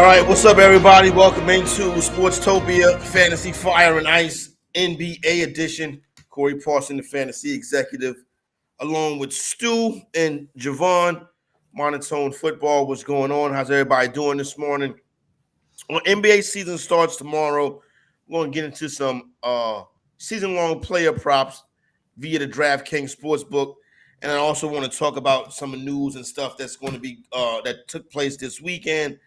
All right, what's up, everybody? Welcome into Sportstopia Fantasy Fire and Ice NBA edition. Corey Parson, the fantasy executive, along with Stu and Jovan. Montone football. What's going on? How's everybody doing this morning? Well, NBA season starts tomorrow. We're going to get into some season-long player props via the DraftKings Sportsbook. And I also want to talk about some news and stuff that's going to be that took place this weekend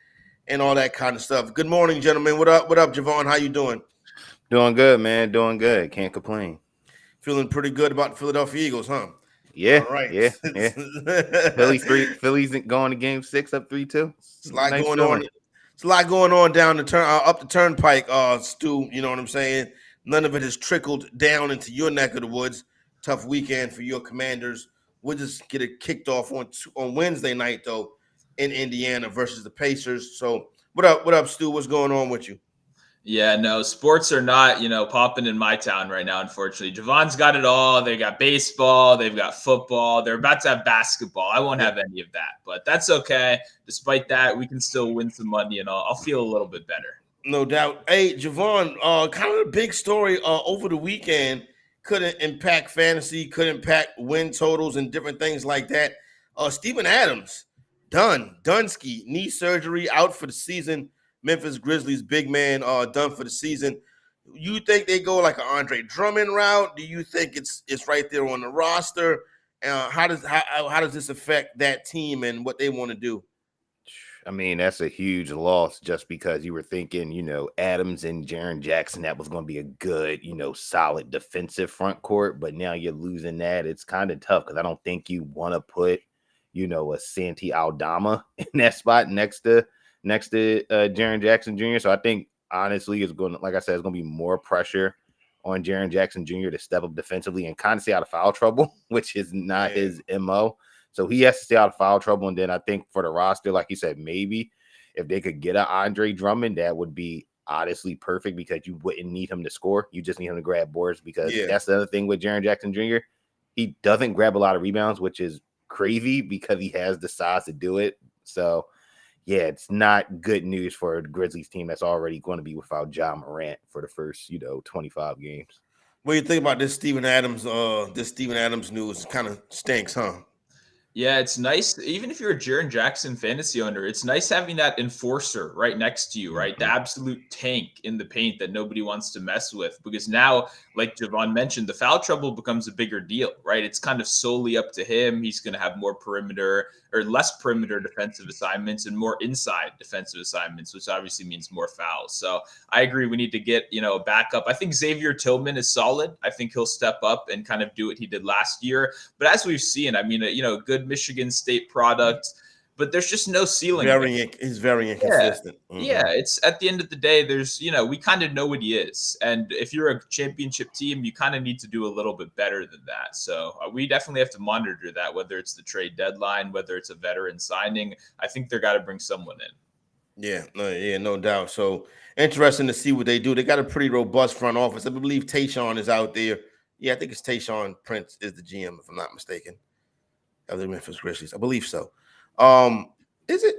and all that kind of stuff. Good morning, gentlemen. What up? What up, Jovan? How you doing? Doing good, man. Doing good. Can't complain. Feeling pretty good about the Philadelphia Eagles, huh? Yeah. All right. Yeah. Phillies going to game 6 up 3-2. It's a lot going on. It's a lot going on down the up the turnpike, Stu. You know what I'm saying? None of it has trickled down into your neck of the woods. Tough weekend for your Commanders. We'll just get it kicked off on Wednesday night, though, in Indiana versus the Pacers. So what up, Stu? What's going on with you? Yeah, no, sports are not, popping in my town right now, unfortunately. Jovan's got it all. They got baseball. They've got football. They're about to have basketball. I won't have any of that, but that's okay. Despite that, we can still win some money, and I'll feel a little bit better. No doubt. Hey, Jovan, kind of a big story over the weekend. Couldn't impact fantasy, could impact win totals and different things like that. Steven Adams, Dunsky, knee surgery, out for the season. Memphis Grizzlies big man done for the season. You think they go like an Andre Drummond route? Do you think it's right there on the roster? How does this affect that team and what they want to do? I mean, that's a huge loss just because you were thinking, Adams and Jaren Jackson, that was going to be a good, solid defensive front court. But now you're losing that. It's kind of tough because I don't think you want to put, a Santi Aldama in that spot next to Jaren Jackson Jr. So I think, honestly, it's going to, like I said, it's going to be more pressure on Jaren Jackson Jr. to step up defensively and kind of stay out of foul trouble, which is not his MO. So he has to stay out of foul trouble. And then I think for the roster, like you said, maybe if they could get an Andre Drummond, that would be honestly perfect because you wouldn't need him to score. You just need him to grab boards because that's the other thing with Jaren Jackson Jr. He doesn't grab a lot of rebounds, which is crazy because he has the size to do it. So, yeah, it's not good news for the Grizzlies team that's already going to be without Ja Morant for the first, 25 games. What do you think about this Steven Adams news? Kind of stinks, huh? Yeah, it's nice. Even if you're a Jaren Jackson fantasy owner, it's nice having that enforcer right next to you, right? Mm-hmm. The absolute tank in the paint that nobody wants to mess with. Because now, like Jovan mentioned, the foul trouble becomes a bigger deal, right? It's kind of solely up to him. He's going to have more perimeter or less perimeter defensive assignments and more inside defensive assignments, which obviously means more fouls. So I agree. We need to get, a backup. I think Xavier Tillman is solid. I think he'll step up and kind of do what he did last year. But as we've seen, I mean, good Michigan State product, but there's just no ceiling. He's very inconsistent. Yeah. Mm-hmm. Yeah, it's at the end of the day, there's, we kind of know what he is. And if you're a championship team, you kind of need to do a little bit better than that. So we definitely have to monitor that, whether it's the trade deadline, whether it's a veteran signing. I think they're got to bring someone in. Yeah, no doubt. So interesting to see what they do. They got a pretty robust front office. I believe Tayshaun is out there. Yeah, I think it's Tayshaun Prince is the GM, if I'm not mistaken, of the Memphis Grizzlies. I believe so. Is it?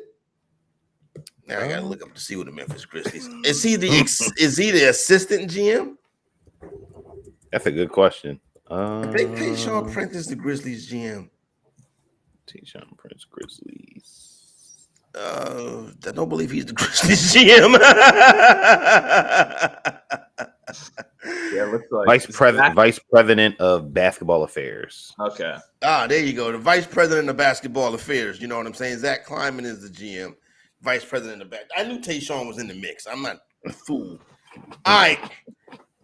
Now I gotta look up to see what the Memphis Grizzlies. Is he the assistant GM? That's a good question. I think Tayshaun Prince is the Grizzlies GM. Tayshaun Prince Grizzlies. I don't believe he's the Grizzlies GM. Yeah, it looks like vice president of basketball affairs. Okay. There you go. The vice president of basketball affairs. You know what I'm saying? Zack Collins is the GM, vice president of I knew Tayshaun was in the mix. I'm not a fool. All right.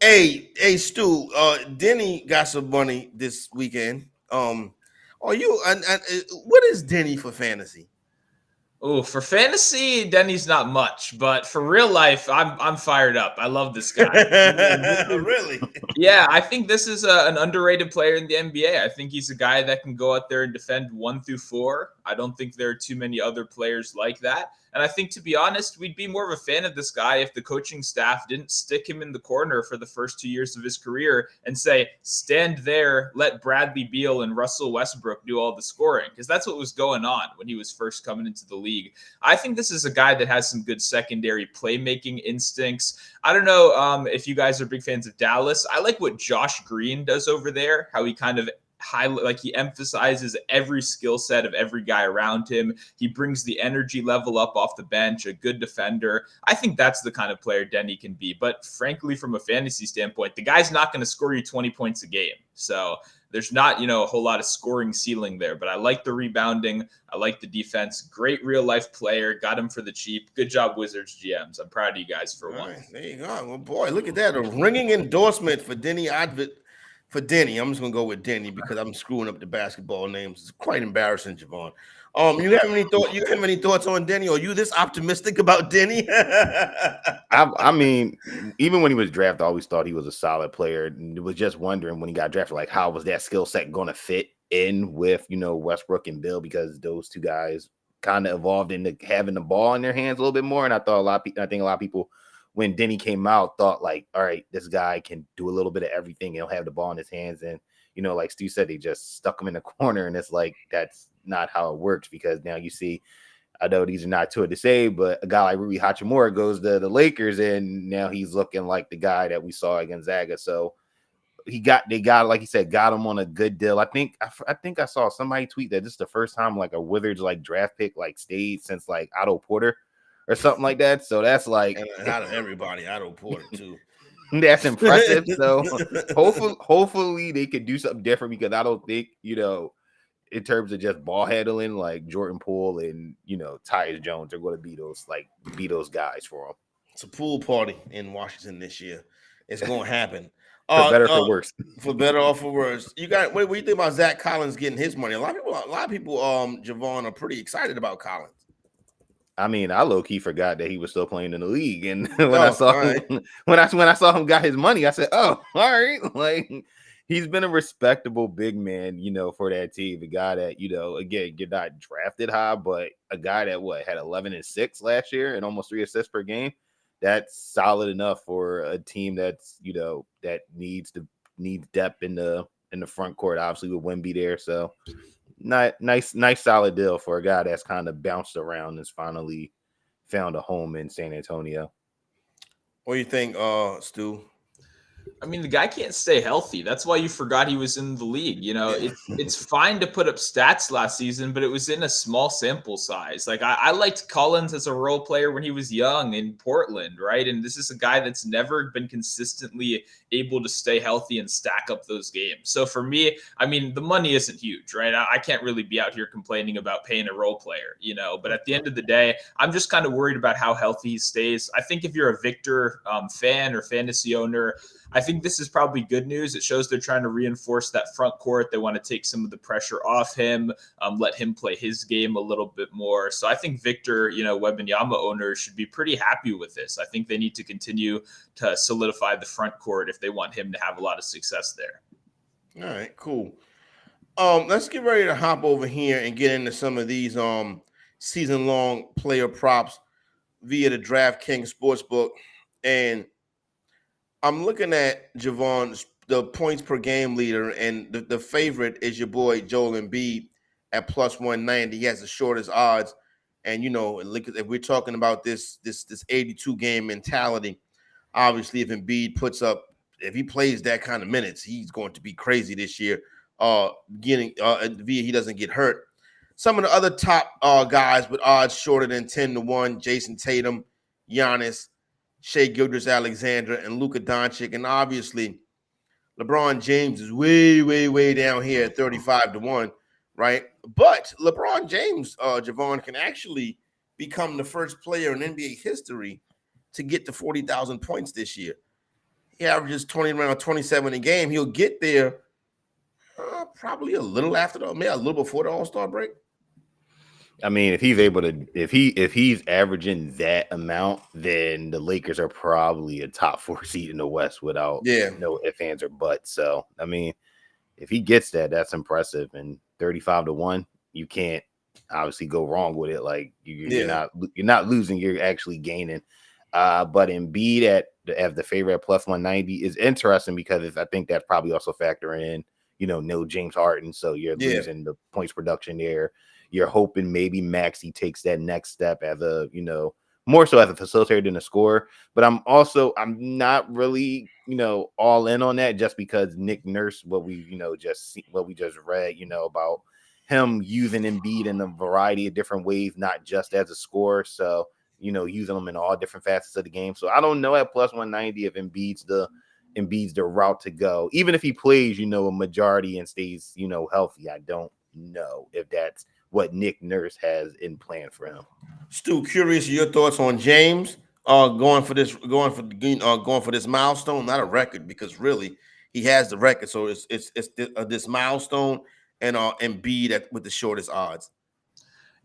Hey, Stu. Deni got some money this weekend. What is Deni for fantasy? Oh, for fantasy, Deni's not much, but for real life, I'm fired up. I love this guy. Really? Yeah, I think this is an underrated player in the NBA. I think he's a guy that can go out there and defend 1 through 4. I don't think there are too many other players like that. And I think, to be honest, we'd be more of a fan of this guy if the coaching staff didn't stick him in the corner for the first 2 years of his career and say, stand there, let Bradley Beal and Russell Westbrook do all the scoring, because that's what was going on when he was first coming into the league. I think this is a guy that has some good secondary playmaking instincts. I don't know if you guys are big fans of Dallas. I like what Josh Green does over there, how he kind of he emphasizes every skill set of every guy around him. He brings the energy level up off the bench, a good defender. I think that's the kind of player Deni can be. But frankly, from a fantasy standpoint, the guy's not going to score you 20 points a game. So there's not, a whole lot of scoring ceiling there. But I like the rebounding. I like the defense. Great real life player. Got him for the cheap. Good job, Wizards GMs. I'm proud of you guys for one. Right, there you go. Well, boy, look at that. A ringing endorsement for Deni Avdija. For Deni, I'm just gonna go with Deni because I'm screwing up the basketball names. It's quite embarrassing, Jovan. You have any thought? You have any thoughts on Deni? Are you this optimistic about Deni? I mean, even when he was drafted, I always thought he was a solid player. And was just wondering when he got drafted, like, how was that skill set going to fit in with Westbrook and Bill, because those two guys kind of evolved into having the ball in their hands a little bit more. And I think a lot of people, when Deni came out, thought like, all right, this guy can do a little bit of everything. He'll have the ball in his hands. And, like Stu said, they just stuck him in the corner. And it's like, that's not how it works, because now you see, I know these are not too to say, but a guy like Rui Hachimura goes to the Lakers, and now he's looking like the guy that we saw at Gonzaga. So they got, like you said, got him on a good deal. I think I saw somebody tweet that this is the first time like a Wizards like draft pick like stayed since like Otto Porter or something like that. So that's like, and out of everybody, Otto Porter too. That's impressive. So hopefully they could do something different, because I don't think, in terms of just ball handling, like Jordan Poole and Tyus Jones are going to be those guys for him. It's a pool party in Washington this year. It's going to happen. For better, for worse. For better or for worse. You got what do you think about Zack Collins getting his money? A lot of people, Jovan, are pretty excited about Collins. I mean, I low key forgot that he was still playing in the league, and when I saw him got his money, I said, "Oh, all right." Like, he's been a respectable big man, for that team. A guy that, again, you're not drafted high, but a guy that had 11 and 6 last year and almost 3 assists per game. That's solid enough for a team that's that needs depth in the front court. Obviously, with Wemby there, so. Nice solid deal for a guy that's kind of bounced around and has finally found a home in San Antonio. What do you think, Stu? I mean, the guy can't stay healthy. That's why you forgot he was in the league. It's fine to put up stats last season, but it was in a small sample size. Like, I liked Collins as a role player when he was young in Portland, right? And this is a guy that's never been consistently able to stay healthy and stack up those games. So for me, I mean, the money isn't huge, right? I can't really be out here complaining about paying a role player, but at the end of the day, I'm just kind of worried about how healthy he stays. I think if you're a Victor fan or fantasy owner, I think this is probably good news. It shows they're trying to reinforce that front court. They want to take some of the pressure off him, let him play his game a little bit more. So I think Victor, Wembanyama owners should be pretty happy with this. I think they need to continue to solidify the front court if they want him to have a lot of success there. All right, cool. Let's get ready to hop over here and get into some of these season-long player props via the DraftKings Sportsbook. And I'm looking at Jovan, the points per game leader, and the favorite is your boy Joel Embiid at plus 190. He has the shortest odds. And, if we're talking about this 82 game mentality, obviously if Embiid if he plays that kind of minutes, he's going to be crazy this year. He doesn't get hurt. Some of the other top guys with odds shorter than 10-1, Jayson Tatum, Giannis, Shai Gilgeous-Alexander, and Luka Doncic. And obviously, LeBron James is way, way, way down here at 35-1, right? But LeBron James, Jovan, can actually become the first player in NBA history to get to 40,000 points this year. He averages around 27 a game. He'll get there probably a little after maybe a little before the All-Star break. I mean, if he's averaging that amount, then the Lakers are probably a top 4 seed in the West without no ifs, ands, or buts. So, I mean, if he gets that, that's impressive. And 35-1, you can't obviously go wrong with it. Like you're not losing, you're actually gaining. But Embiid as the favorite at plus 190 is interesting because I think that's probably also factoring in, no James Harden. So you're losing the points production there. You're hoping maybe Maxey takes that next step as a, more so as a facilitator than a scorer. But I'm not really, all in on that just because Nick Nurse, what we just read, about him using Embiid in a variety of different ways, not just as a scorer. So, using them in all different facets of the game. So I don't know at plus 190 if Embiid's the route to go. Even if he plays, a majority and stays, healthy. I don't know if that's what Nick Nurse has in plan for him. Stu, curious your thoughts on James going for this milestone, not a record, because really he has the record. So it's this milestone and Embiid with the shortest odds.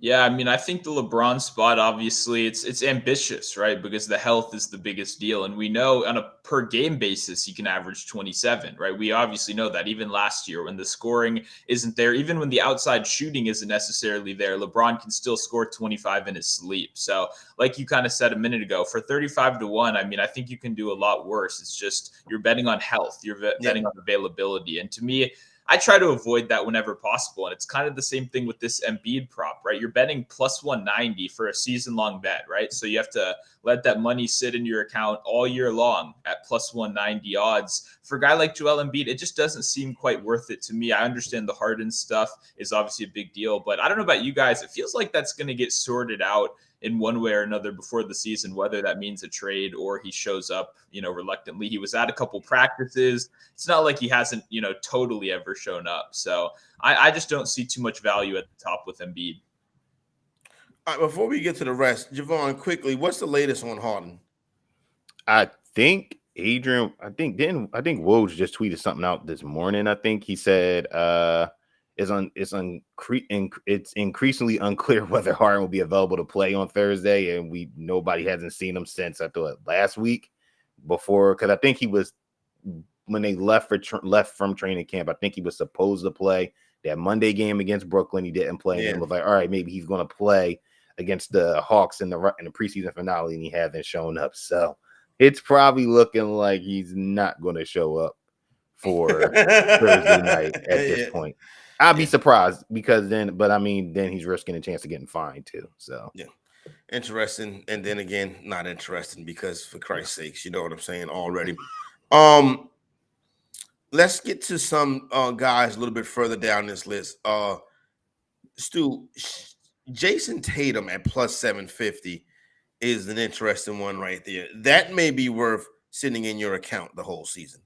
Yeah, I mean, I think the LeBron spot, obviously, it's ambitious, right? Because the health is the biggest deal. And we know on a per game basis, he can average 27, right? We obviously know that even last year when the scoring isn't there, even when the outside shooting isn't necessarily there, LeBron can still score 25 in his sleep. So like you kind of said a minute ago, for 35-1, I mean, I think you can do a lot worse. It's just you're betting on health, you're betting on availability. And to me, I try to avoid that whenever possible. And it's kind of the same thing with this Embiid prop, right? You're betting plus 190 for a season-long bet, right? So you have to let that money sit in your account all year long at plus 190 odds. For a guy like Joel Embiid, it just doesn't seem quite worth it to me. I understand the Harden stuff is obviously a big deal, but I don't know about you guys. It feels like that's going to get sorted out in one way or another before the season, whether that means a trade or he shows up, reluctantly. He was at a couple practices. It's not like he hasn't, totally ever shown up. So I just don't see too much value at the top with Embiid. All right, before we get to the rest, Jovan, quickly, what's the latest on Harden? I think Woj just tweeted something out this morning. I think he said it's increasingly unclear whether Harden will be available to play on Thursday, and nobody hasn't seen him since I thought last week before, because I think he was, when they left from training camp, I think he was supposed to play that Monday game against Brooklyn. He didn't play, and it was like, all right, maybe he's going to play against the Hawks in the preseason finale, and he hasn't shown up. So it's probably looking like he's not going to show up for Thursday night at this point. I'd be surprised because then he's risking a chance of getting fined too. So interesting, and then again, not interesting because for Christ's sakes, you know what I'm saying already. Let's get to some guys a little bit further down this list. Stu, Jayson Tatum at plus 750 is an interesting one right there. That may be worth sitting in your account the whole season.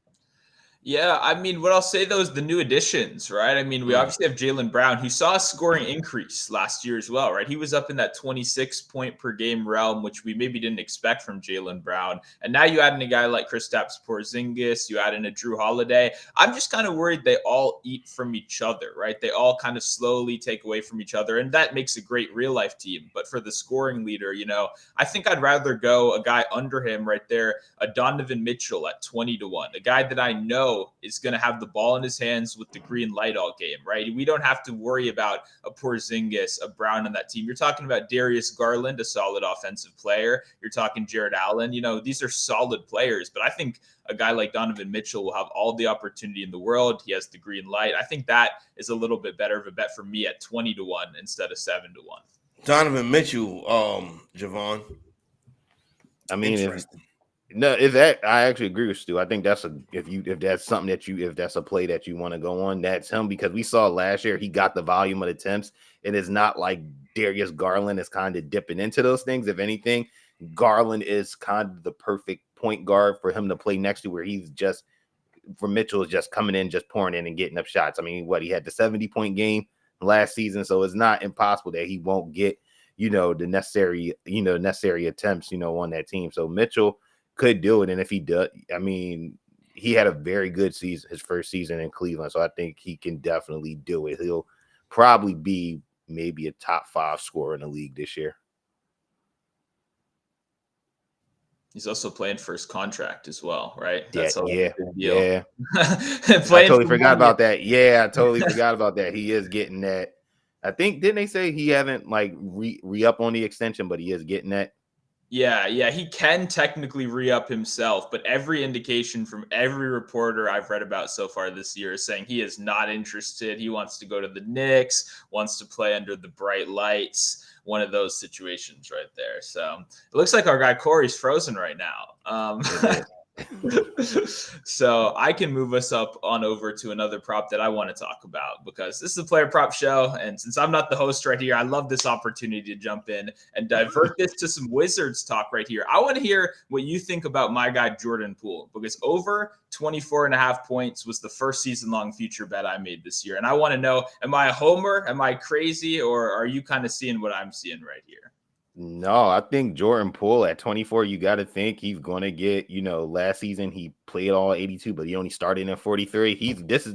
Yeah, I mean, what I'll say, though, is the new additions, right? I mean, we obviously have Jaylen Brown, who saw a scoring increase last year as well, right? He was up in that 26-point-per-game realm, which we maybe didn't expect from Jaylen Brown. And now you add in a guy like Kristaps Porzingis, you add in a Drew Holiday. I'm just kind of worried they all eat from each other, right? They all kind of slowly take away from each other, and that makes a great real-life team. But for the scoring leader, I think I'd rather go a guy under him right there, a Donovan Mitchell at 20-1, a guy that I know is going to have the ball in his hands with the green light all game, right? We don't have to worry about a Porzingis, a Brown on that team. You're talking about Darius Garland, a solid offensive player. You're talking Jared Allen. These are solid players, but I think a guy like Donovan Mitchell will have all the opportunity in the world. He has the green light. I think that is a little bit better of a bet for me at 20-1 instead of 7-1. Donovan Mitchell, Jovan. I mean, I actually agree with Stu. I think that's if that's a play that you want to go on, that's him, because we saw last year he got the volume of attempts, and it's not like Darius Garland is kind of dipping into those things. If anything, Garland is kind of the perfect point guard for him to play next to, where Mitchell is just coming in, just pouring in and getting up shots. I mean, he had the 70-point game last season, so it's not impossible that he won't get, the necessary attempts, on that team. So Mitchell could do it, and if he does, I mean, he had a very good season, his first season in Cleveland, so I think he can definitely do it. He'll probably be maybe a top 5 scorer in the league this year. He's also playing first contract as well, right? That's yeah. I totally forgot about that. Yeah, I totally forgot about that. He is getting that I think, didn't they say he haven't like re-up on the extension, but he is getting that? Yeah, he can technically re-up himself, but every indication from every reporter I've read about so far this year is saying he is not interested. He wants to go to the Knicks, wants to play under the bright lights, one of those situations right there. So it looks like our guy Corey's frozen right now. So I can move us up on over to another prop that I want to talk about, because this is a player prop show. And since I'm not the host right here, I love this opportunity to jump in and divert this to some Wizards talk right here. I want to hear what you think about my guy, Jordan Poole, because over 24.5 points was the first season long future bet I made this year. And I want to know, am I a homer? Am I crazy? Or are you kind of seeing what I'm seeing right here? No, I think Jordan Poole at 24, you got to think he's going to get, last season he played all 82, but he only started in 43. This is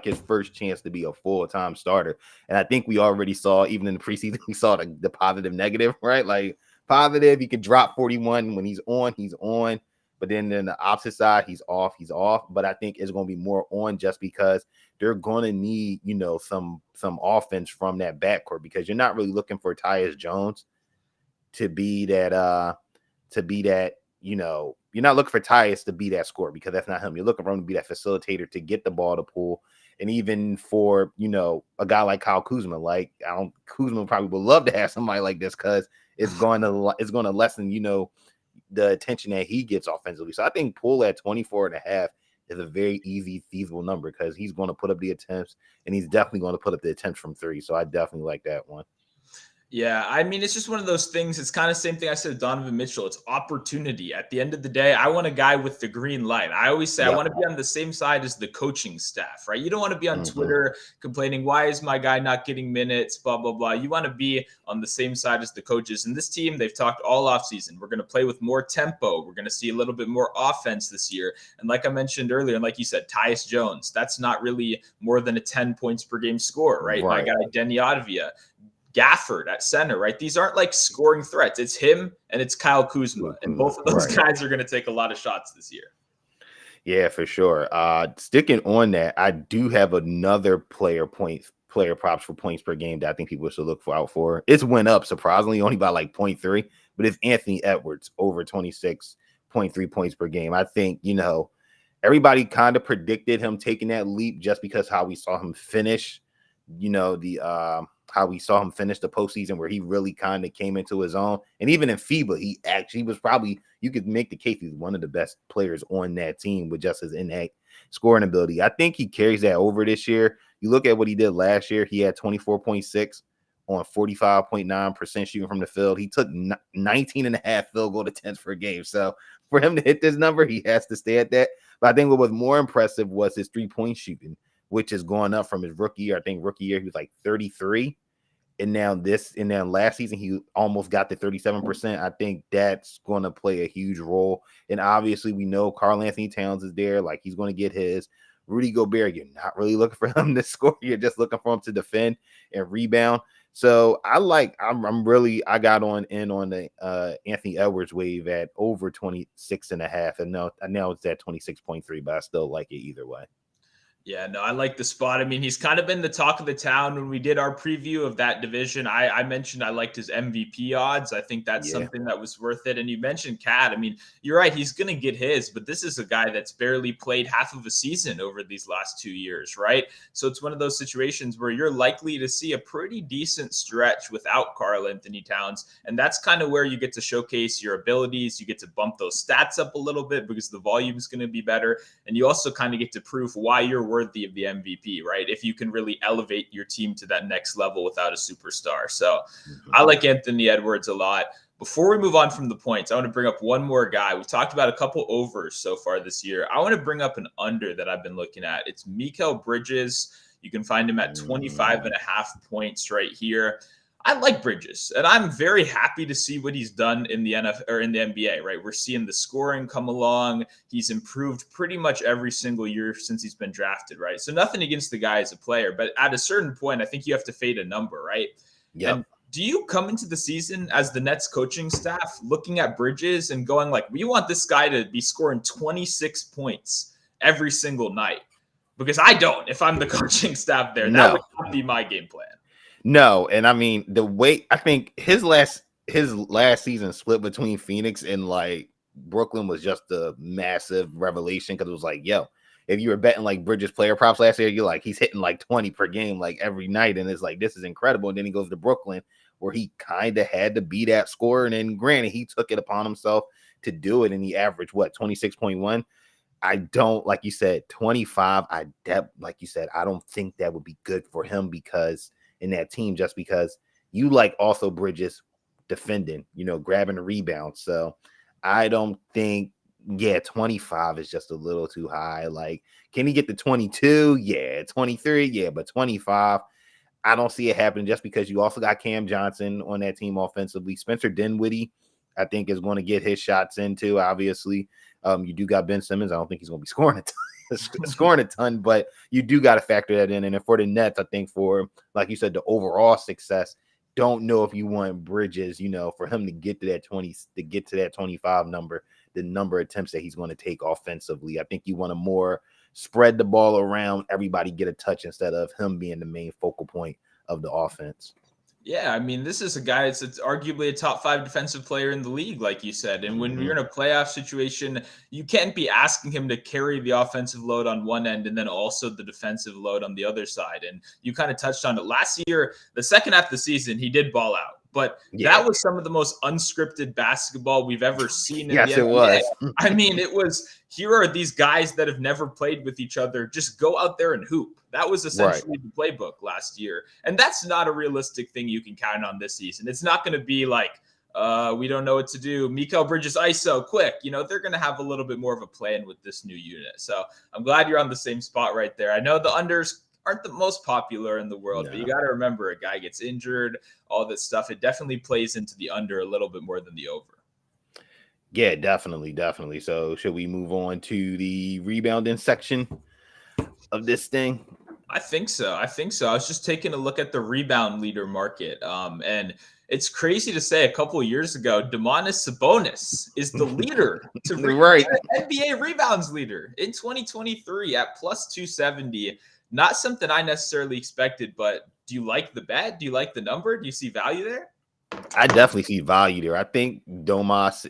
his first chance to be a full-time starter. And I think we already saw, even in the preseason, we saw the positive negative, right? Like positive, he could drop 41 when he's on. But then the opposite side, he's off. But I think it's going to be more on, just because they're going to need, some offense from that backcourt, because you're not really looking for Tyus Jones to be that, you're not looking for Tyus to be that scorer, because that's not him. You're looking for him to be that facilitator, to get the ball to Poole. And even for, a guy like Kyle Kuzma, Kuzma probably would love to have somebody like this, because it's going to lessen, the attention that he gets offensively. So I think Poole at 24.5 is a very easy, feasible number, because he's going to put up the attempts, and he's definitely going to put up the attempts from three. So I definitely like that one. Yeah, I mean, it's just one of those things. It's kind of the same thing I said to Donovan Mitchell. It's opportunity. At the end of the day, I want a guy with the green light. I always say I want to be on the same side as the coaching staff, right? You don't want to be on Twitter complaining, why is my guy not getting minutes, blah, blah, blah. You want to be on the same side as the coaches. And this team, they've talked all offseason. We're going to play with more tempo. We're going to see a little bit more offense this year. And like I mentioned earlier, and like you said, Tyus Jones, that's not really more than a 10 points per game score, right? My guy, Deni Avdija. Gafford at center, right? These aren't like scoring threats. It's him and it's Kyle Kuzma. And both of those guys are going to take a lot of shots this year. Yeah, for sure. Sticking on that, I do have another player props for points per game that I think people should look out for. It's went up surprisingly, only by like 0.3, but it's Anthony Edwards over 26.3 points per game. I think, everybody kind of predicted him taking that leap just because how we saw him finish, how we saw him finish the postseason, where he really kind of came into his own. And even in FIBA, he actually was probably, you could make the case he's one of the best players on that team with just his innate scoring ability. I think he carries that over this year. You look at what he did last year, he had 24.6 on 45.9% shooting from the field. He took 19.5 field goal attempts per game. So for him to hit this number, he has to stay at that. But I think what was more impressive was his 3-point shooting, which is going up from his rookie year. I think rookie year he was like 33. And now last season he almost got to 37%. I think that's going to play a huge role. And obviously we know Karl-Anthony Towns is there. Like, he's going to get his. Rudy Gobert, you're not really looking for him to score. You're just looking for him to defend and rebound. So I got on the Anthony Edwards wave at over 26.5. And now it's at 26.3, but I still like it either way. Yeah, no, I like the spot. I mean, he's kind of been the talk of the town. When we did our preview of that division, I mentioned I liked his MVP odds. I think that's something that was worth it. And you mentioned Cat. I mean, you're right. He's going to get his, but this is a guy that's barely played half of a season over these last 2 years, right? So it's one of those situations where you're likely to see a pretty decent stretch without Karl-Anthony Towns. And that's kind of where you get to showcase your abilities. You get to bump those stats up a little bit because the volume is going to be better. And you also kind of get to prove why you're worthy of the MVP, right? If you can really elevate your team to that next level without a superstar. So I like Anthony Edwards a lot. Before we move on from the points, I want to bring up one more guy. We talked about a couple overs so far this year. I want to bring up an under that I've been looking at. It's Mikhail Bridges. You can find him at 25.5 points right here. I like Bridges, and I'm very happy to see what he's done in the NFL or in the NBA, right? We're seeing the scoring come along. He's improved pretty much every single year since he's been drafted, right? So nothing against the guy as a player, but at a certain point, I think you have to fade a number, right? Yeah. And do you come into the season as the Nets coaching staff looking at Bridges and going like, we want this guy to be scoring 26 points every single night? Because I don't. If I'm the coaching staff there, that would not be my game plan. No, and I mean the way I think his last season split between Phoenix and like Brooklyn was just a massive revelation because it was like, yo, if you were betting like Bridges player props last year, you're like he's hitting like 20 per game like every night, and it's like this is incredible. And then he goes to Brooklyn where he kind of had to be that scorer, and then granted he took it upon himself to do it, and he averaged 26.1. I don't, like you said, 25. Like you said, I don't think that would be good for him because in that team, just because you like also Bridges defending, grabbing a rebound. So I don't think, 25 is just a little too high. Like, can he get to 22? Yeah, 23. Yeah, but 25, I don't see it happening just because you also got Cam Johnson on that team offensively. Spencer Dinwiddie, I think, is going to get his shots in too, obviously. You do got Ben Simmons. I don't think he's going to be scoring a ton, but you do got to factor that in. And then for the Nets, I think for, like you said, the overall success, don't know if you want Bridges, for him to get to that 20, to get to that 25 number, the number of attempts that he's going to take offensively. I think you want to more spread the ball around, everybody get a touch instead of him being the main focal point of the offense. Yeah, I mean, this is a guy that's arguably a top 5 defensive player in the league, like you said. And when you're in a playoff situation, you can't be asking him to carry the offensive load on one end and then also the defensive load on the other side. And you kind of touched on it. Last year, the second half of the season, he did ball out. But that was some of the most unscripted basketball we've ever seen in the NBA. It was. I mean, it was, here are these guys that have never played with each other. Just go out there and hoop. That was essentially the playbook last year. And that's not a realistic thing you can count on this season. It's not going to be like, we don't know what to do. Mikhail Bridges ISO, quick. They're going to have a little bit more of a plan with this new unit. So I'm glad you're on the same spot right there. I know the unders aren't the most popular in the world, but you got to remember a guy gets injured, all this stuff. It definitely plays into the under a little bit more than the over. Yeah, definitely. So should we move on to the rebounding section of this thing? I think so. I was just taking a look at the rebound leader market. And it's crazy to say a couple of years ago, Domantas Sabonis is the leader to NBA rebounds leader in 2023 at plus 270. Not something I necessarily expected, but do you like the bet? Do you like the number? Do you see value there? I definitely see value there. I think Domas,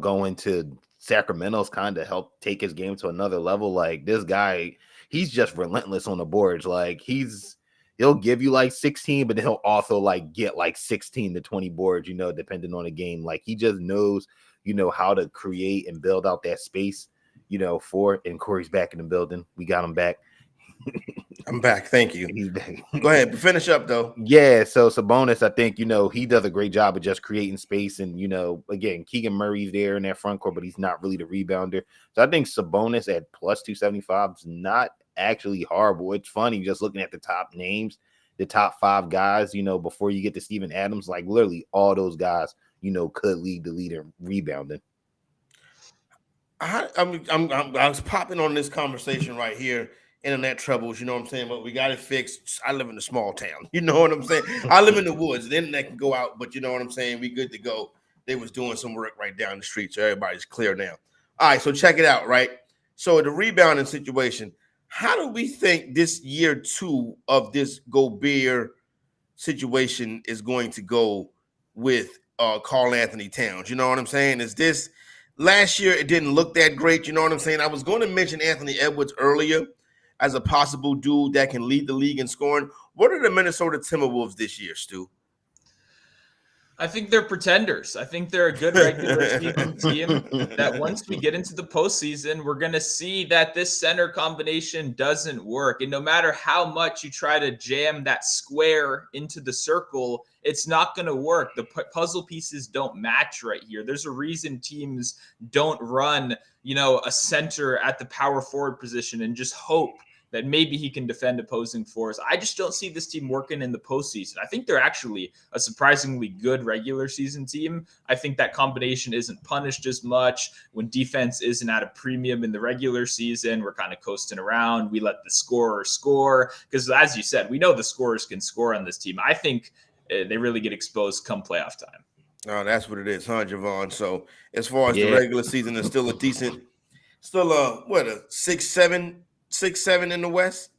going to Sacramento's kind of helped take his game to another level. Like this guy, he's just relentless on the boards. Like he'll give you like 16, but then he'll also like get like 16 to 20 boards, depending on the game. Like he just knows, how to create and build out that space, and Corey's back in the building. We got him back. I'm back. Thank you. He's back. Go ahead. Finish up, though. Yeah. So Sabonis, I think, he does a great job of just creating space. And, again, Keegan Murray's there in that front court, but he's not really the rebounder. So I think Sabonis at plus 275 is not actually horrible. It's funny just looking at the top names, the top 5 guys, before you get to Steven Adams, like literally all those guys, could lead the lead in rebounding. I was popping on this conversation right here. Internet troubles, you know what I'm saying? But we got it fixed. I live in a small town. You know what I'm saying? I live in the woods. The internet can go out, but you know what I'm saying? We good to go. They was doing some work right down the street, so everybody's clear now. All right, so check it out, right? So the rebounding situation, how do we think this year 2 of this Gobert situation is going to go with Karl Anthony Towns? You know what I'm saying? Is this last year it didn't look that great, you know what I'm saying? I was going to mention Anthony Edwards earlier as a possible dude that can lead the league in scoring. What are the Minnesota Timberwolves this year, Stu? I think they're pretenders. I think they're a good regular season team that once we get into the postseason, we're going to see that this center combination doesn't work. And no matter how much you try to jam that square into the circle, it's not going to work. The puzzle pieces don't match right here. There's a reason teams don't run, a center at the power forward position and just hope that maybe he can defend opposing fours. I just don't see this team working in the postseason. I think they're actually a surprisingly good regular season team. I think that combination isn't punished as much. When defense isn't at a premium in the regular season, we're kind of coasting around. We let the scorer score. Because as you said, we know the scorers can score on this team. I think they really get exposed come playoff time. Oh, that's what it is, huh, Jovan? So as far as the regular season is still a 6-7 in the West?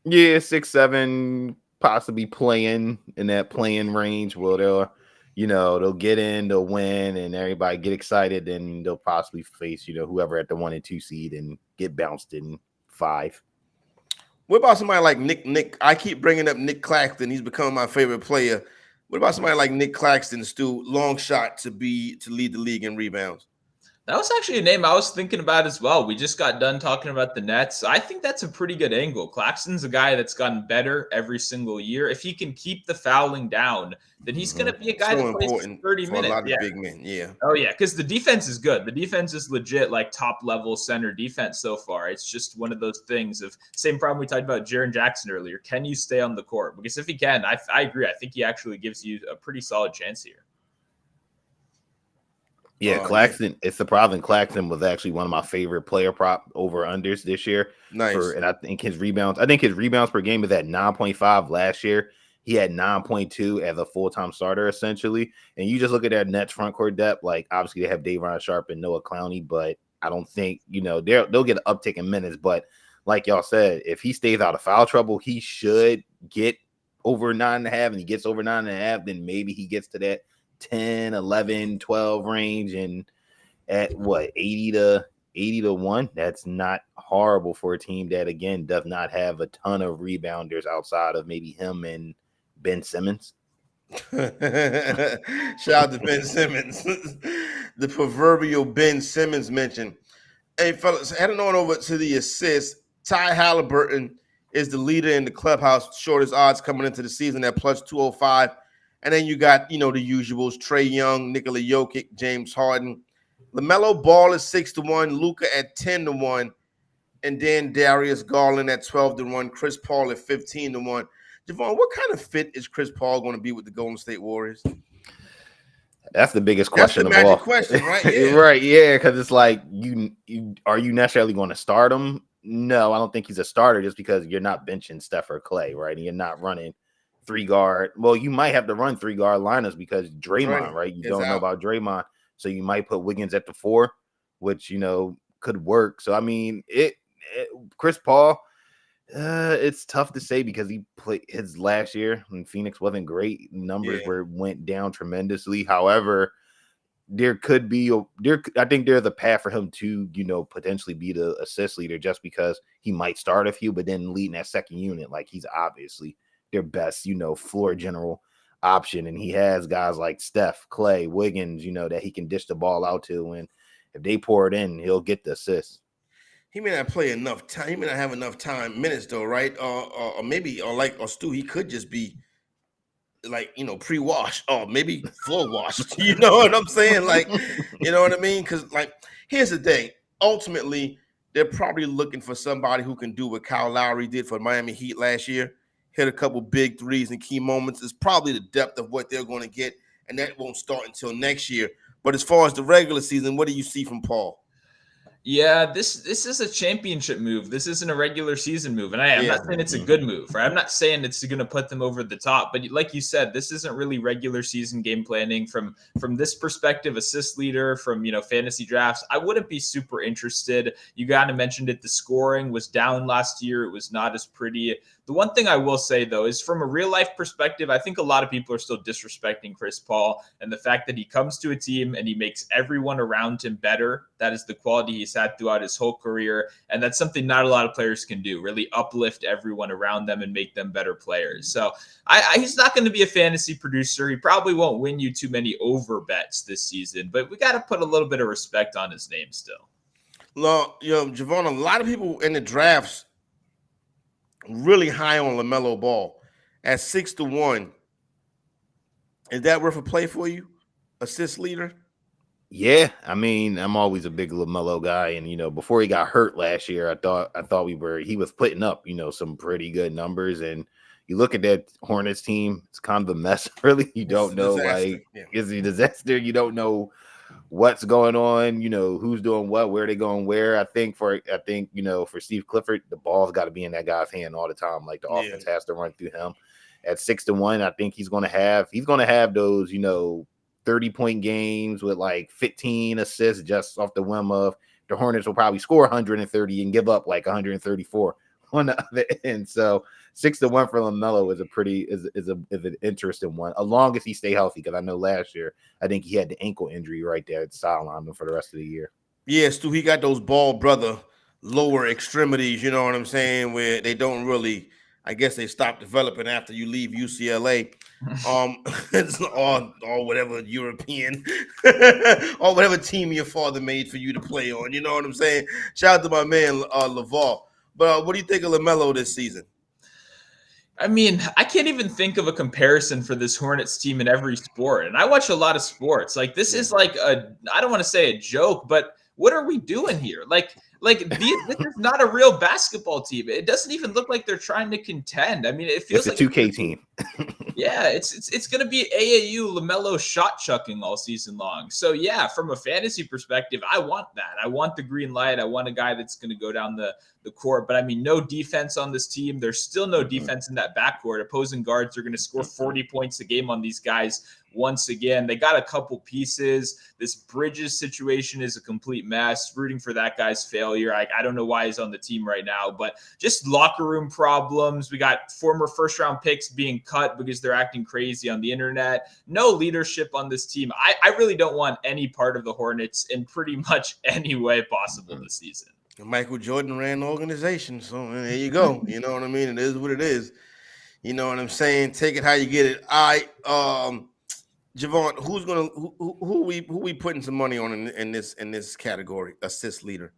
Yeah, 6-7, possibly playing in that playing range. Well, they'll get in, they'll win, and everybody get excited, and they'll possibly face, whoever at the 1 and 2 seed and get bounced in 5. What about somebody like Nick? I keep bringing up Nick Claxton. He's become my favorite player. What about somebody like Nick Claxton, Stu? Long shot to lead the league in rebounds. That was actually a name I was thinking about as well. We just got done talking about the Nets. I think that's a pretty good angle. Claxton's a guy that's gotten better every single year. If he can keep the fouling down, then he's going to be a guy that plays 30 for minutes. A lot of big men, yeah. Oh, yeah, because the defense is good. The defense is legit, like top-level center defense so far. It's just one of those things of same problem we talked about Jaren Jackson earlier. Can you stay on the court? Because if he can, I agree. I think he actually gives you a pretty solid chance here. Yeah, Claxton. It's surprising. Claxton was actually one of my favorite player prop over unders this year. Nice. And I think his rebounds per game is at 9.5. Last year, he had 9.2 as a full-time starter, essentially. And you just look at that Nets front court depth. Like, obviously, they have Davon Sharp and Noah Clowney, but I don't think, they'll get an uptick in minutes. But like y'all said, if he stays out of foul trouble, he should get over 9.5, and he gets over 9.5, then maybe he gets to that 10, 11, 12 range, and at 80 to 1, that's not horrible for a team that, again, does not have a ton of rebounders outside of maybe him and Ben Simmons. Shout out to Ben Simmons, the proverbial Ben Simmons mention. Hey, fellas, heading on over to the assists, Ty Halliburton is the leader in the clubhouse, shortest odds coming into the season at plus 205. And then you got, the usuals, Trae Young, Nikola Jokic, James Harden. Lamelo Ball is 6-1, Luka at 10-1, and then Darius Garland at 12-1, Chris Paul at 15-1. Javon, what kind of fit is Chris Paul going to be with the Golden State Warriors? That's the biggest question of all. That's the magic question, right? Yeah. Right, yeah, because it's like, are you necessarily going to start him? No, I don't think he's a starter just because you're not benching Steph or Clay, right? And you're not running 3-guard. Well, you might have to run 3-guard lineups because Draymond, right? You don't know about Draymond. So you might put Wiggins at the 4, which, could work. So, I mean, Chris Paul, it's tough to say because he played his last year in Phoenix wasn't great. Numbers went down tremendously. However, I think there's a path for him to, potentially be the assist leader just because he might start a few, but then leading that second unit, like he's obviously their best, floor general option. And he has guys like Steph, Clay, Wiggins, that he can dish the ball out to. And if they pour it in, he'll get the assist. He may not play enough time. He may not have enough minutes though, right? Or Stu, he could just be like, pre-washed or maybe full washed. You know what I'm saying? Like, you know what I mean? Because here's the thing. Ultimately, they're probably looking for somebody who can do what Kyle Lowry did for Miami Heat last year. Hit a couple big threes in key moments. It's probably the depth of what they're going to get, and that won't start until next year. But as far as the regular season, what do you see from Paul? Yeah, this is a championship move. This isn't a regular season move. And I'm not saying it's a good move, right? I'm not saying it's going to put them over the top. But like you said, this isn't really regular season game planning from this perspective, assist leader, from, fantasy drafts. I wouldn't be super interested. You kind of mentioned it. The scoring was down last year. It was not as pretty. The one thing I will say, though, is from a real life perspective, I think a lot of people are still disrespecting Chris Paul and the fact that he comes to a team and he makes everyone around him better. That is the quality he's had throughout his whole career. And that's something not a lot of players can do, really uplift everyone around them and make them better players. So he's not going to be a fantasy producer. He probably won't win you too many over bets this season, but we got to put a little bit of respect on his name still. Well, Javon, a lot of people in the drafts really high on LaMelo Ball at 6-1. Is that worth a play for you? Assist leader? Yeah, I mean, I'm always a big LaMelo guy, and before he got hurt last year, I thought he was putting up, some pretty good numbers. And you look at that Hornets team, it's kind of a mess. Really, you don't know, is it a disaster? You don't know what's going on, who's doing what, where they going where. I think for Steve Clifford, the ball's got to be in that guy's hand all the time. Like the offense has to run through him. At 6-1, I think he's going to have those, 30-point games with like 15 assists just off the whim of the Hornets will probably score 130 and give up like 134 on the other end. So 6-1 for LaMelo is an interesting one, as long as he stay healthy. Because I know last year I think he had the ankle injury right there at the sideline for the rest of the year. Yeah, Stu, he got those Ball brother lower extremities, you know what I'm saying, where they don't really, I guess they stop developing after you leave UCLA. It's or whatever European or whatever team your father made for you to play on, you know what I'm saying? Shout out to my man Laval. But what do you think of LaMelo this season? I mean, I can't even think of a comparison for this Hornets team in every sport. And I watch a lot of sports. Like, this is like I don't want to say a joke, but what are we doing here? This is not a real basketball team. It doesn't even look like they're trying to contend. I mean, it feels it's like a 2K team. Yeah, it's going to be AAU LaMelo shot chucking all season long. So yeah, from a fantasy perspective, I want that. I want the green light. I want a guy that's going to go down the court. But I mean, no defense on this team. There's still no defense in that backcourt. Opposing guards are going to score 40 points a game on these guys. Once again, they got a couple pieces. This Bridges situation is a complete mess. Rooting for that guy's failure. I don't know why he's on the team right now, but just locker room problems. We got former first-round picks being cut because they're acting crazy on the internet. No leadership on this team. I really don't want any part of the Hornets in pretty much any way possible this season. Michael Jordan ran the organization, so there you go. You know what I mean? It is what it is. You know what I'm saying? Take it how you get it. Jovan, who we putting some money on in this category? Assist leader.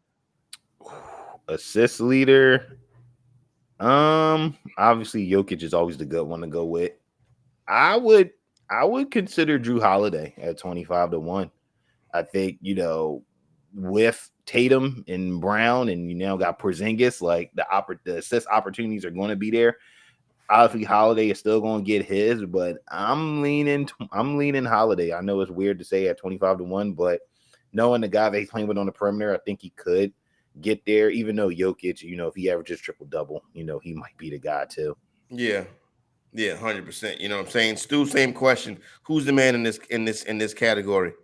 Assist leader. Obviously Jokic is always the good one to go with. I would consider Jrue Holiday at 25-1. I think, with Tatum and Brown, and you now got Porzingis, like the assist opportunities are going to be there. Obviously, Holiday is still going to get his, but I'm leaning Holiday. I know it's weird to say at 25-1, but knowing the guy that he's playing with on the perimeter, I think he could get there. Even though Jokic, if he averages triple double, he might be the guy too. Yeah, 100%. You know what I'm saying? Stu, same question. Who's the man in this category?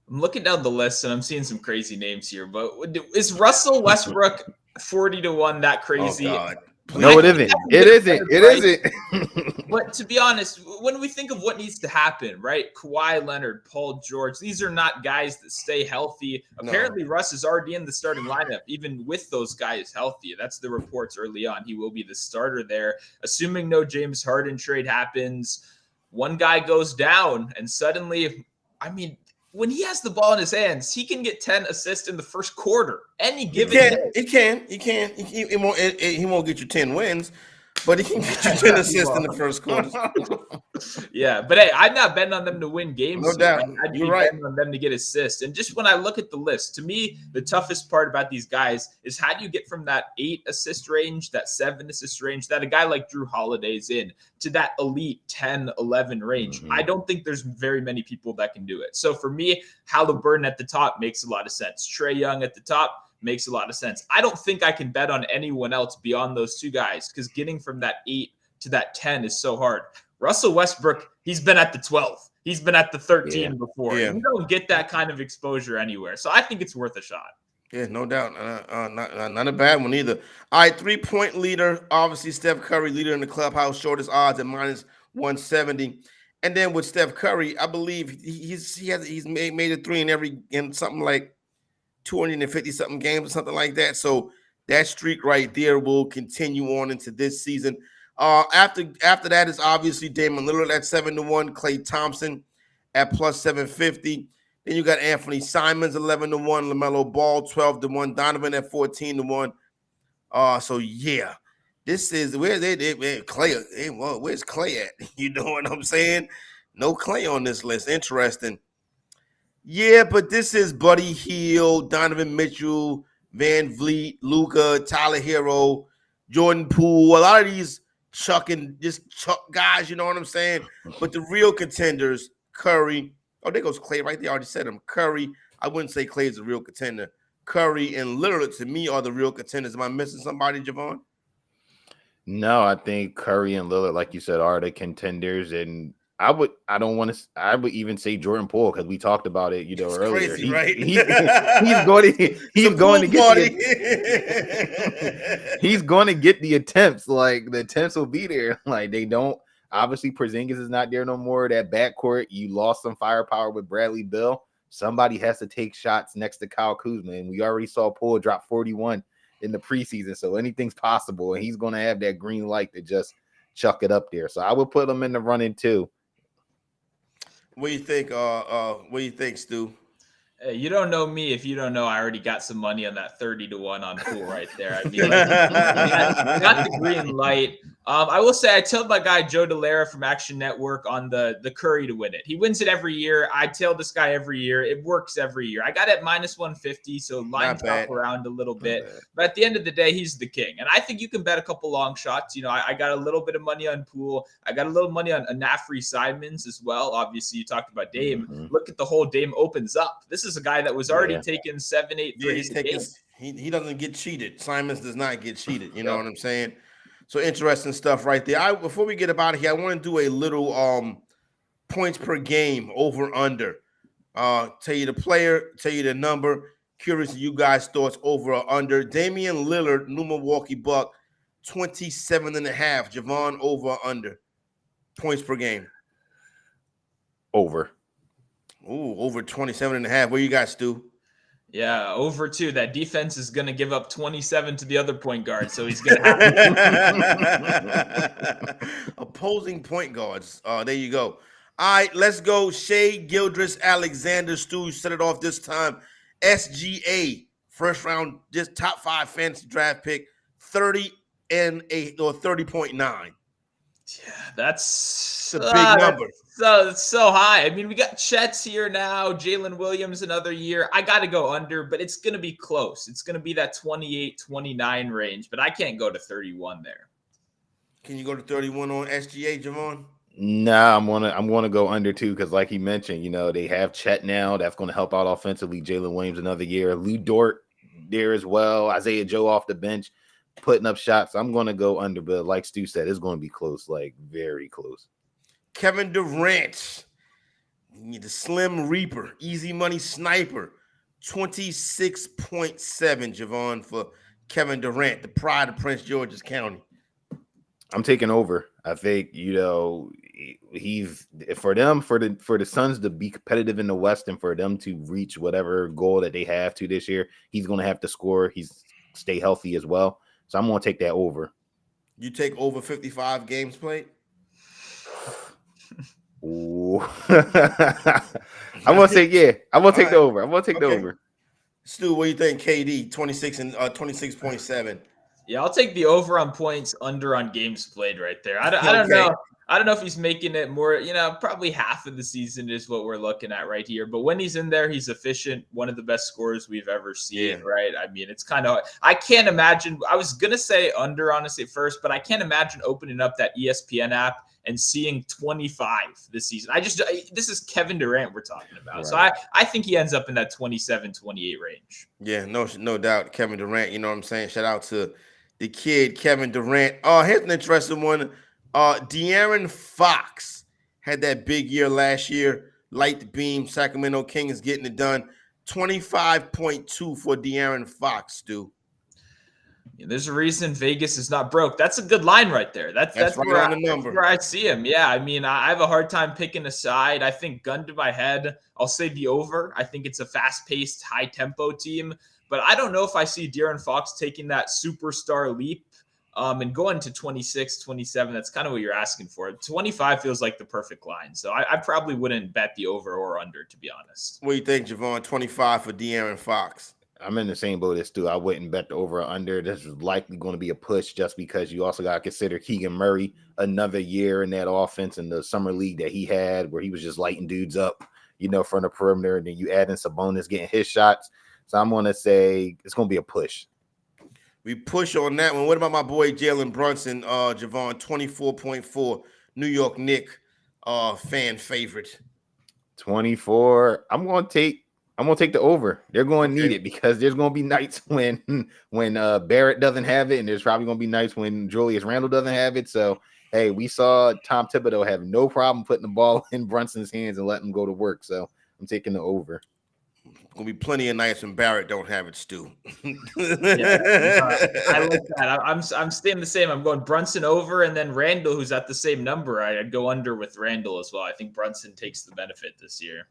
I'm looking down the list and I'm seeing some crazy names here, but is Russell Westbrook 40-1 that crazy? Oh God. No, it isn't. It isn't. But to be honest, when we think of what needs to happen, right? Kawhi Leonard, Paul George, these are not guys that stay healthy. Apparently, Russ is already in the starting lineup, even with those guys healthy. That's the reports early on. He will be the starter there. Assuming no James Harden trade happens, one guy goes down, and suddenly, when he has the ball in his hands, he can get 10 assists in the first quarter. Any given day. He won't get you 10 wins, but he can get you 10 assists in the first quarter. Yeah, but hey, I'm not betting on them to win games. No doubt. I'd be betting on them to get assists. And just when I look at the list, to me, the toughest part about these guys is how do you get from that 8 assist range, that 7 assist range, that a guy like Jrue Holiday's in, to that elite 10, 11 range. I don't think there's very many people that can do it. So for me, Halliburton at the top makes a lot of sense. Trae Young at the top makes a lot of sense. I don't think I can bet on anyone else beyond those two guys because getting from that 8 to that 10 is so hard. Russell Westbrook, he's been at the 12. He's been at the 13 before. Yeah. You don't get that kind of exposure anywhere. So I think it's worth a shot. Yeah, no doubt. Not a bad one either. All right, 3-point leader. Obviously, Steph Curry, leader in the clubhouse, shortest odds at -170. And then with Steph Curry, I believe he's made a 3 in something like 250 something games or something like that. So that streak right there will continue on into this season. After that is obviously Damian Lillard at 7-1, Klay Thompson at +750. Then you got Anthony Simons 11-1, LaMelo Ball 12-1, Donovan at 14-1. So yeah, this is where Klay. Well, where's Klay at? You know what I'm saying? No Klay on this list. Interesting. Yeah, but this is Buddy Hield, Donovan Mitchell, Van Vliet, Luka, Tyler Hero, Jordan Poole. A lot of these chuck guys, you know what I'm saying? But the real contenders, Curry. Oh, there goes Klay right there. I already said him. Curry. I wouldn't say Klay is a real contender. Curry and Lillard, to me, are the real contenders. Am I missing somebody, Jovan? No, I think Curry and Lillard, like you said, are the contenders. And I would even say Jordan Poole because we talked about it, It's earlier. crazy, right? He's going to get party. he's going to get the attempts. Like the attempts will be there. Like they don't. Obviously, Porzingis is not there no more. That backcourt, you lost some firepower with Bradley Beal. Somebody has to take shots next to Kyle Kuzma, and we already saw Poole drop 41 in the preseason. So anything's possible, and he's going to have that green light to just chuck it up there. So I would put him in the running too. What do you think? What do you think, Stu? Hey, you don't know me if you don't know I already got some money on that 30-1 on Poole right there. I mean, like, you got the green light. I will say I told my guy Joe DeLera from Action Network on the Curry to win it. He wins it every year. I tell this guy every year. It works every year. I got it minus 150, so line chop around a little bit. But at the end of the day, he's the king. And I think you can bet a couple long shots. I got a little bit of money on Poole. I got a little money on Anafri Simons as well. Obviously, you talked about Dame. Mm-hmm. Look at the whole Dame opens up. This is a guy that was already taking 7-8 threes. He doesn't get cheated. Simons does not get cheated. You know what I'm saying? So interesting stuff right there. Before we get out of here, I want to do a little points per game over under. Tell you the player, tell you the number. Curious you guys' thoughts over or under. Damian Lillard, new Milwaukee Buck, 27.5. Jovan, over or under. Points per game. Over. Ooh, over 27.5. Where you got, Stu? Yeah, over 2. That defense is going to give up 27 to the other point guard, so he's going to have opposing point guards. There you go. All right, let's go. Shea Gildress Alexander. Stu, set it off this time. SGA, first round, just top 5 fantasy draft pick, 30 and 8 or 30.9. Yeah, that's a big number. It's so high. I mean, we got Chet's here now. Jalen Williams another year. I got to go under, but it's going to be close. It's going to be that 28, 29 range, but I can't go to 31 there. Can you go to 31 on SGA, Javon? Nah, I'm gonna go under too because, like he mentioned, they have Chet now. That's going to help out offensively. Jalen Williams another year. Lou Dort there as well. Isaiah Joe off the bench, putting up shots. I'm going to go under, but like Stu said, it's going to be close, like very close. Kevin Durant, the Slim Reaper, easy money sniper, 26.7, Javon, for Kevin Durant, the pride of Prince George's County. I'm taking over. I think, he's for the Suns to be competitive in the West and for them to reach whatever goal that they have to this year, he's going to have to score. He's stay healthy as well. So I'm going to take that over. You take over 55 games played? Ooh. I'm gonna say I'm gonna take the over. I'm gonna take the over. Stu, what do you think? KD 26 and 26.7. Yeah, I'll take the over on points, under on games played right there. I don't know. I don't know if he's making it more, probably half of the season is what we're looking at right here. But when he's in there, he's efficient. One of the best scorers we've ever seen, right? I mean, it's kind of, I can't imagine. I was going to say under, honestly, first, but I can't imagine opening up that ESPN app and seeing 25 this season. This is Kevin Durant we're talking about. Right. So I think he ends up in that 27, 28 range. Yeah, no doubt. Kevin Durant, you know what I'm saying? Shout out to the kid, Kevin Durant. Here's an interesting one. De'Aaron Fox had that big year last year. Light the beam. Sacramento Kings getting it done. 25.2 for De'Aaron Fox, Stu. Yeah, there's a reason Vegas is not broke. That's a good line right there. That's right where on the number. That's where I see him. Yeah, I mean, I have a hard time picking a side. I think gun to my head, I'll say the over. I think it's a fast-paced, high-tempo team. But I don't know if I see De'Aaron Fox taking that superstar leap and going to 26, 27. That's kind of what you're asking for. 25 feels like the perfect line. So I probably wouldn't bet the over or under, to be honest. What do you think, Javon? 25 for De'Aaron Fox. I'm in the same boat as Stu. I wouldn't bet the over or under. This is likely going to be a push just because you also got to consider Keegan Murray another year in that offense in the summer league that he had where he was just lighting dudes up, from the perimeter. And then you add in Sabonis getting his shots. So I'm going to say it's going to be a push. We push on that one. What about my boy Jalen Brunson, Javon, 24.4, New York Knicks fan favorite? 24. I'm going to take the over. They're going to need it because there's going to be nights when Barrett doesn't have it, and there's probably going to be nights when Julius Randle doesn't have it. So Hey, we saw Tom Thibodeau have no problem putting the ball in Brunson's hands and letting him go to work. So I'm taking the over. Gonna be plenty of nights when Barrett don't have it, Stu. Yeah, I like that. I'm staying the same. I'm going Brunson over, and then Randall, who's at the same number. I'd go under with Randall as well. I think Brunson takes the benefit this year.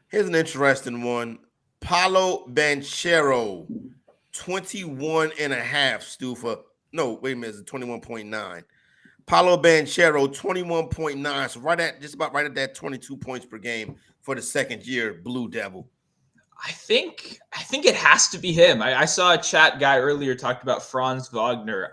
Here's an interesting one. Paolo Banchero, 21.5, Stu, for no, wait a minute, it's 21.9. Paolo Banchero, 21.9. So just about right at that 22 points per game for the second year Blue Devil. I think it has to be him. I saw a chat guy earlier talked about Franz Wagner.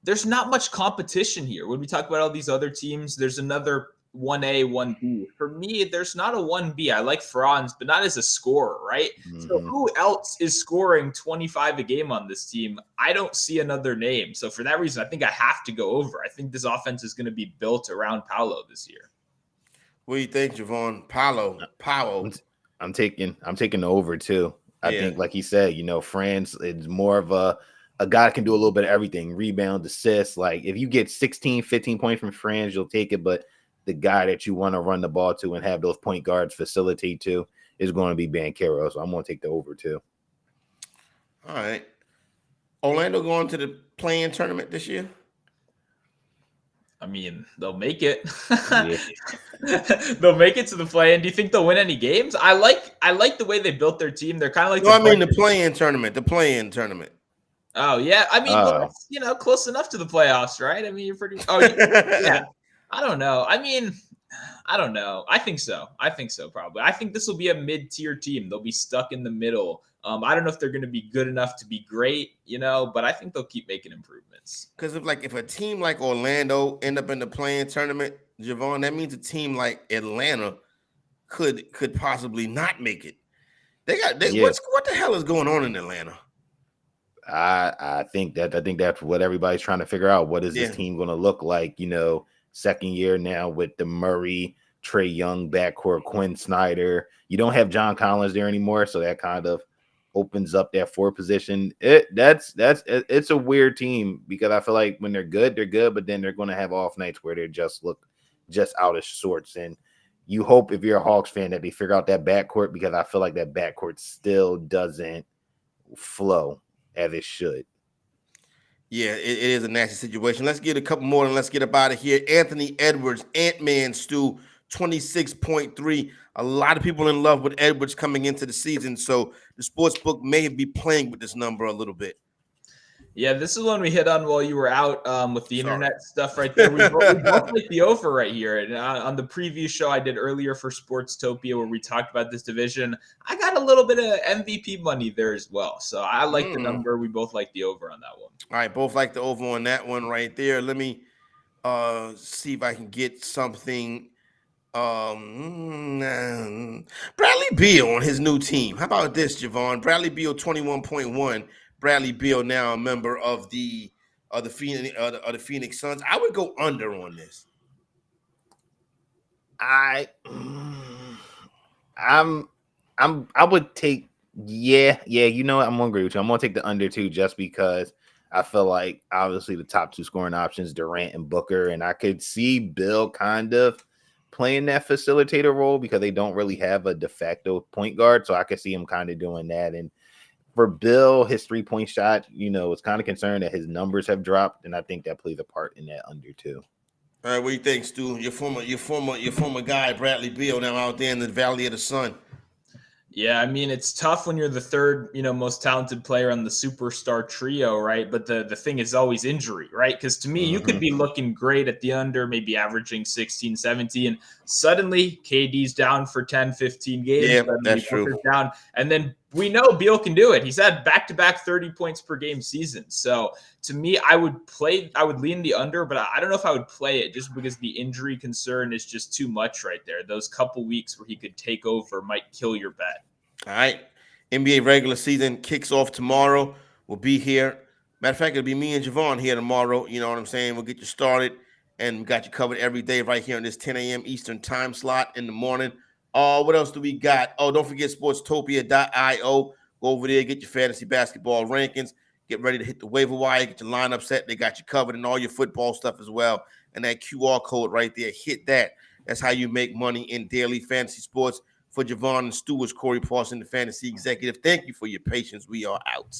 There's not much competition here. When we talk about all these other teams, there's another 1A, 1B. For me, there's not a 1B. I like Franz, but not as a scorer, right? Mm-hmm. So who else is scoring 25 a game on this team? I don't see another name. So for that reason, I think I have to go over. I think this offense is going to be built around Paolo this year. What do you think, Jovan? Paolo. I'm taking the over too. I think, like he said, Franz is more of a guy that can do a little bit of everything. Rebound, assist. Like if you get 16, 15 points from Franz, you'll take it. But the guy that you want to run the ball to and have those point guards facilitate to is going to be Banchero. So I'm going to take the over too. All right. Orlando going to the play-in tournament this year? I mean, they'll make it. They'll make it to the play-in. Do you think they'll win any games? I like the way they built their team. They're kind of like the play-in tournament. The play-in tournament. Oh yeah, I mean, well, it's, close enough to the playoffs, right? I mean, you're pretty. Oh yeah. I don't know. I mean, I don't know. I think so. Probably. I think this will be a mid-tier team. They'll be stuck in the middle. I don't know if they're going to be good enough to be great, but I think they'll keep making improvements. Because if a team like Orlando end up in the play-in tournament, Jovan, that means a team like Atlanta could possibly not make it. What the hell is going on in Atlanta? I think that's what everybody's trying to figure out. What is this team going to look like? Second year now with the Murray, Trae Young backcourt, Quinn Snyder. You don't have John Collins there anymore, so that kind of opens up that 4 position. It's a weird team because I feel like when they're good, but then they're going to have off nights where they just look out of sorts. And you hope if you're a Hawks fan that they figure out that backcourt, because I feel like that backcourt still doesn't flow as it should. Yeah, it is a nasty situation. Let's get a couple more and let's get up out of here. Anthony Edwards, Ant-Man, Stu, 26.3. A lot of people in love with Edwards coming into the season, so the sports book may be playing with this number a little bit. Yeah, this is one we hit on while you were out with the internet stuff right there. We both like the over right here. And on the preview show I did earlier for Sportstopia where we talked about this division, I got a little bit of MVP money there as well. So I like the number. We both like the over on that one. All right, both like the over on that one right there. Let me see if I can get something. Bradley Beal on his new team. How about this, Jovan? Bradley Beal, 21.1. Bradley Beal now a member of the Phoenix Suns. I would go under on this. I would take I'm gonna agree with you. I'm gonna take the under too, just because I feel like obviously the top 2 scoring options, Durant and Booker, and I could see Bill kind of playing that facilitator role because they don't really have a de facto point guard, so I could see him kind of doing that. And for Bill, his 3-point shot, it's kind of concerned that his numbers have dropped, and I think that plays a part in that under too. All right, what do you think, Stu? Your former guy, Bradley Beal, now out there in the Valley of the Sun. Yeah, I mean, it's tough when you're the third, most talented player on the superstar trio, right? But the thing is always injury, right? Because to me, you could be looking great at the under, maybe averaging 16, 17. Suddenly, KD's down for 10, 15 games. Yeah, that's true. Down. And then we know Beal can do it. He's had back-to-back 30 points per game season. So to me, I would lean the under, but I don't know if I would play it just because the injury concern is just too much right there. Those couple weeks where he could take over might kill your bet. All right. NBA regular season kicks off tomorrow. We'll be here. Matter of fact, it'll be me and Jovan here tomorrow. You know what I'm saying? We'll get you started, and we got you covered every day right here on this 10 a.m. Eastern time slot in the morning. What else do we got? Oh, don't forget sportstopia.io. Go over there, get your fantasy basketball rankings. Get ready to hit the waiver wire, get your lineup set. They got you covered and all your football stuff as well. And that QR code right there, hit that. That's how you make money in daily fantasy sports. For Jovan and Stu, is Corey Parson, the fantasy executive. Thank you for your patience. We are out.